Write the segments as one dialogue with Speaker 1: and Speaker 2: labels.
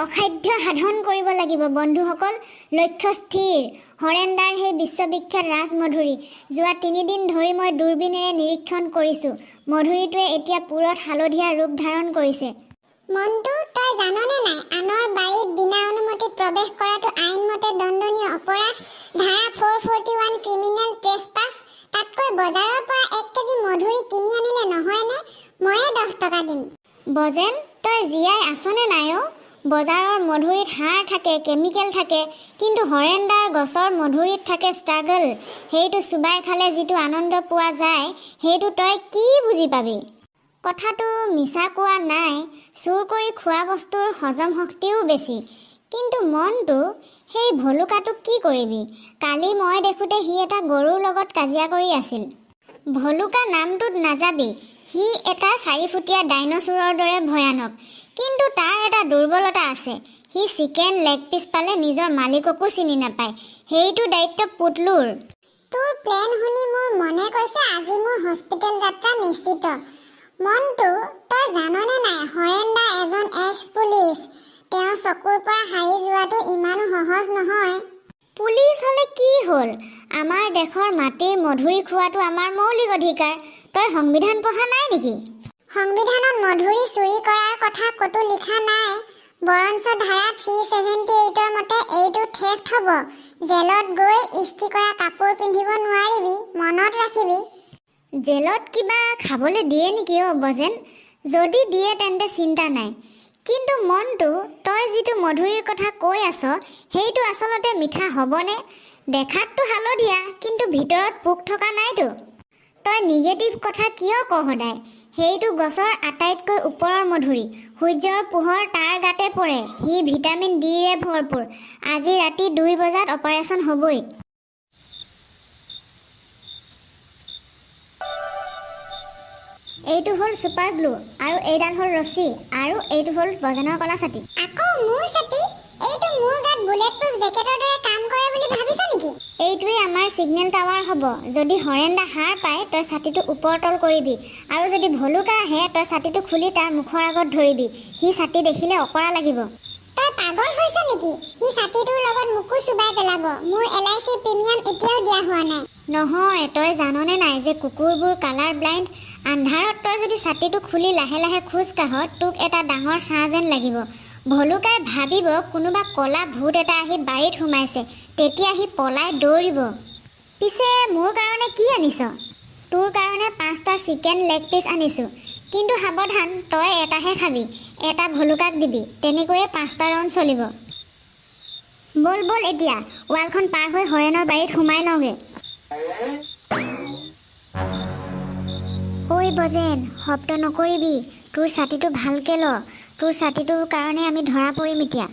Speaker 1: অসাধ্য সাধন কৰিব লাগিব বন্ধুসকল। লক্ষ্য স্থিৰ। হৰেন্দাৰ সেই বিশ্ববিখ্যাত ৰাজমধুৰী যোৱা 3 দিন ধৰি মই দূৰবীণেৰে নিৰীক্ষণ কৰিছোঁ। মধুৰীটোৱে এতিয়া পুৰত হালধীয়া ৰূপ ধাৰণ কৰিছে।
Speaker 2: মন্টু, তই জাননে নাই, আনৰ বাৰীত বিনা অনুমতিত প্ৰৱেশ কৰাটো আইনমতে দণ্ডনীয় অপৰাধ। ধাৰা 441 ক্ৰিমিনেল ট্ৰেছপাছ। তাতকৈ বজাৰৰ পৰা 1 কেজি মধুৰী কিনি আনিলে নহয়নে? ময়ে 10 টকা দিম।
Speaker 1: বজেন, তই জীয়াই আছনে নাই অ'? বজাৰৰ মধুৰীত সাৰ থাকে, কেমিকেল থাকে, কিন্তু হৰেন্দাৰ গছৰ মধুৰীত থাকে ষ্ট্ৰাগল। সেইটো চুবাই খালে যিটো আনন্দ পোৱা যায়, সেইটো তই কি বুজি পাবি? কথাটো মিছা কোৱা নাই। চুৰ কৰি খোৱা বস্তুৰ হজম শক্তিও বেছি। কিন্তু মনটো, সেই ভলুকাটোক কি কৰিবি? কালি মই দেখোঁতে সি এটা গৰুৰ লগত কাজিয়া কৰি আছিল। ভলুকা নামটোত নাযাবি। সি এটা 4 ফুটীয়া ডাইনচোৰৰ দৰে ভয়ানক। কিন্তু তাৰ এটা দুৰ্বলতা আছে। সি চিকেন লেগ পিচ পালে নিজৰ মালিককো চিনি নাপায়। সেইটো দায়িত্ব পুতলুৰ।
Speaker 2: তোৰ প্লেন শুনি মোৰ মনে কৈছে আজি মোৰ হস্পিটেল যাত্ৰা নিশ্চিত। মন্টু, তই জাননে নাই, হৰেন্দা এজন এক্স পুলিচ। তেওঁ চকুৰ পৰা হাৰি যোৱাটো ইমানো সহজ নহয়।
Speaker 1: পুলিচ হ'লে কি হ'ল? আমাৰ দেশৰ মাটিৰ মধুৰী খোৱাটো আমাৰ মৌলিক অধিকাৰ। তই সংবিধান পঢ়া নাই নেকি?
Speaker 2: সংবিধানত মধুৰী চুৰি কৰাৰ কথা ক'তো লিখা নাই। বৰঞ্চ ধাৰা 378ৰ মতে এইটো থেফ্ট হ'ব। জেলত গৈ ইস্ত্ৰি কৰা কাপোৰ পিন্ধিব নোৱাৰিবি, মনত ৰাখিবি।
Speaker 1: জেলত কিবা খাবলৈ দিয়ে নেকি অ' বজেন? যদি দিয়ে তেন্তে চিন্তা নাই। কিন্তু মনটো, তই যিটো মধুৰীৰ কথা কৈ আছ, সেইটো আচলতে মিঠা হ'বনে? দেখাততো হালধীয়া, কিন্তু ভিতৰত পোক থকা নাইতো। তই নিগেটিভ কথা কিয় কৱ সদায়? সেইটো গছৰ আটাইতকৈ ওপৰৰ মধুৰী। সূৰ্যৰ পোহৰ তাৰ গাতে পৰে। সি ভিটামিন ডিৰে ভৰপূৰ। আজি ৰাতি 2 বজাত অপাৰেশ্যন হ'বই। এইটো হ'ল ছুপাৰ গ্লু, আৰু এইডাল হ'ল ৰছী, আৰু এইটো হ'ল বজেনৰ কলা ছাতি।
Speaker 2: আকৌ মোৰ ছাতি? এইটো মোৰ গাত বুলেট প্ৰুফ জেকেটৰ দৰে কাম কৰে বুলি ভাবিছ নেকি?
Speaker 1: এইটোৱেই আমাৰ ছিগনেল টাৱাৰ হ'ব। যদি হৰেন্দা হাৰ পায়, তই ছাতিটো ওপৰতল কৰিবি, আৰু যদি ভলুকা আহে, তই ছাতিটো খুলি তাৰ মুখৰ আগত ধৰিবি। সি ছাতি দেখিলে অকৰা লাগিব।
Speaker 2: তই পাগল হৈছ নেকি? সি ছাতিটোৰ লগত মোকো চুবাই পেলাব। মোৰ LIC প্ৰিমিয়াম এতিয়াও দিয়া হোৱা নাই।
Speaker 1: নহয়, তই জাননে নাই যে কুকুৰবোৰ কালাৰ ব্লাইণ্ড? আন্ধাৰত তই যদি ছাতিটো খুলি লাহে লাহে খোজ কাঢ়, তোক এটা ডাঙৰ ছাঁ যেন লাগিব। ভলুকাই ভাবিব কোনোবা ক'লা ভূত এটা আহি বাৰীত সোমাইছে। তেতিয়া সি পলাই দৌৰিব। পিছে মোৰ কাৰণে কি আনিছ? তোৰ কাৰণে 5টা চিকেন লেগ পিচ আনিছোঁ। কিন্তু সাৱধান, তই এটাহে খাবি। এটা ভলুকাক দিবি। তেনেকৈয়ে 5টা ৰাউণ্ড চলিব। ব'ল ব'ল এতিয়া, ৱালখন পাৰ হৈ হৰেণৰ বাৰীত সোমাই লওঁগে। ঐ বজেন, শব্দ নকৰিবি। তোৰ ছাতিটো ভালকে ল। তোৰ ছাতিটোৰ কাৰণে আমি ধৰা পৰিম এতিয়া।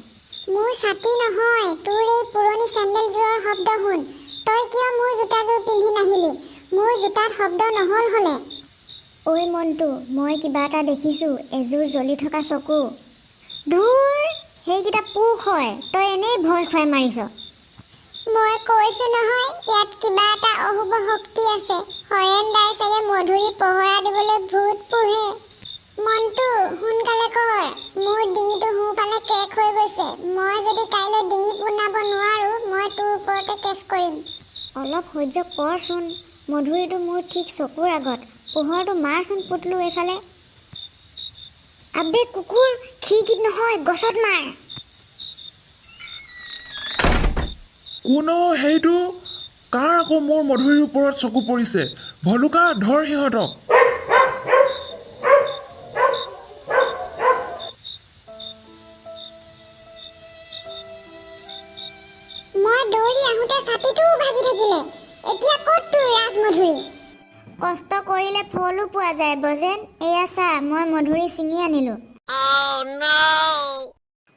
Speaker 2: মোৰ ছাতি নহয়, তোৰ এই পুৰণি চেণ্ডেলযোৰৰ শব্দ শুন। তই কিয় মোৰ জোতাযোৰ পিন্ধি নাহিলি? মোৰ জোতাত শব্দ নহ'ল হ'লে।
Speaker 1: ঐ মন্টু, মই কিবা এটা দেখিছোঁ। এযোৰ জ্বলি থকা চকু। ধুৰ, সেইকেইটা পোক হয়। তই এনেই ভয় খুৱাই মাৰিছ।
Speaker 2: মই কৈছোঁ নহয়, ইয়াত কিবা এটা অশুভ শক্তি আছে। হৰেন্দাই চাগে মধুৰী পহৰা দিবলৈ ভূত পোহে। মন্টু, সোনকালে কৰ। মোৰ ডিঙিটো সোঁফালে ক্ৰেক হৈ গৈছে। মই যদি কাইলৈ ডিঙি পোনাব নোৱাৰোঁ, মই তোৰ ওপৰতে কেছ কৰিম।
Speaker 1: অলপ সহ্য কৰচোন। মধুৰীটো মোৰ ঠিক চকুৰ আগত। পোহৰটো মাৰচোন পুতলু এইফালে। আবে কুকুৰ, খিৰিকীত নহয়, গছত মাৰ।
Speaker 3: কোন সেইটো? কাৰ আকৌ মোৰ মধুৰীৰ ওপৰত চকু পৰিছে? ভলুকা, ধৰ সিহঁতক।
Speaker 2: মই দৌৰি আহোঁতে ছাতিটোও ভাগি থাকিলে। এতিয়া ক'ত তোৰ ৰাজমধুৰী?
Speaker 1: কষ্ট কৰিলে ফলো পোৱা যায় বজেন। এয়া চা, মই মধুৰী ছিঙি আনিলোঁ।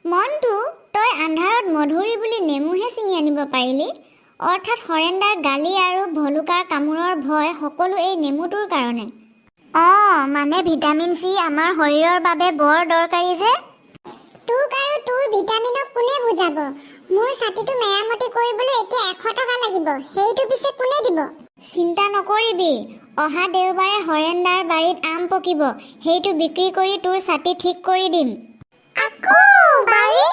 Speaker 1: মনটো, তই আন্ধাৰত মধুৰী বুলি নেমুহে ছিঙি আনিব পাৰিলি? অৰ্থাৎ হৰেন্দাৰ গালি আৰু ভলুকাৰ কামোৰৰ ভয় সকলো এই নেমুটোৰ কাৰণে। মানে ভিটামিন চি আমাৰ শৰীৰৰ বাবে বৰ দৰকাৰী যে।
Speaker 2: তোক আৰু তোৰ ভিটামিনক কোনে বুজাব? মোৰ ছাতিটো মেৰামতি কৰিবলৈ এতিয়া 100 টকা লাগিব। সেইটো পিছে কোনে দিব?
Speaker 1: চিন্তা নকৰিবি। অহা দেওবাৰে হৰেন্দাৰ বাৰীত আম পকিব। সেইটো বিক্ৰী কৰি তোৰ ছাতি ঠিক কৰি দিম।
Speaker 2: আকৌ বাৰী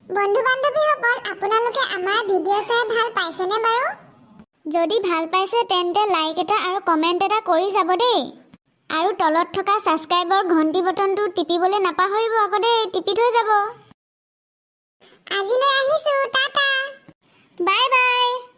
Speaker 2: বন্ধু-বান্ধৱীসকল আপোনালোকে আমাৰ ভিডিঅ' চাই ভাল পাইছেনে বাৰু?
Speaker 1: যদি ভাল পাইছে তেন্তে লাইক এটা আৰু কমেণ্ট এটা কৰি যাব দেই। আৰু তলত থকা ছাবস্ক্ৰাইবৰ ঘণ্টি বটনটো টিপিবলৈ নাপাহৰিব আকৌ দেই, টিপি থৈ যাব।
Speaker 2: আজিলৈ আহিছোঁ, টাটা।
Speaker 1: Bye bye.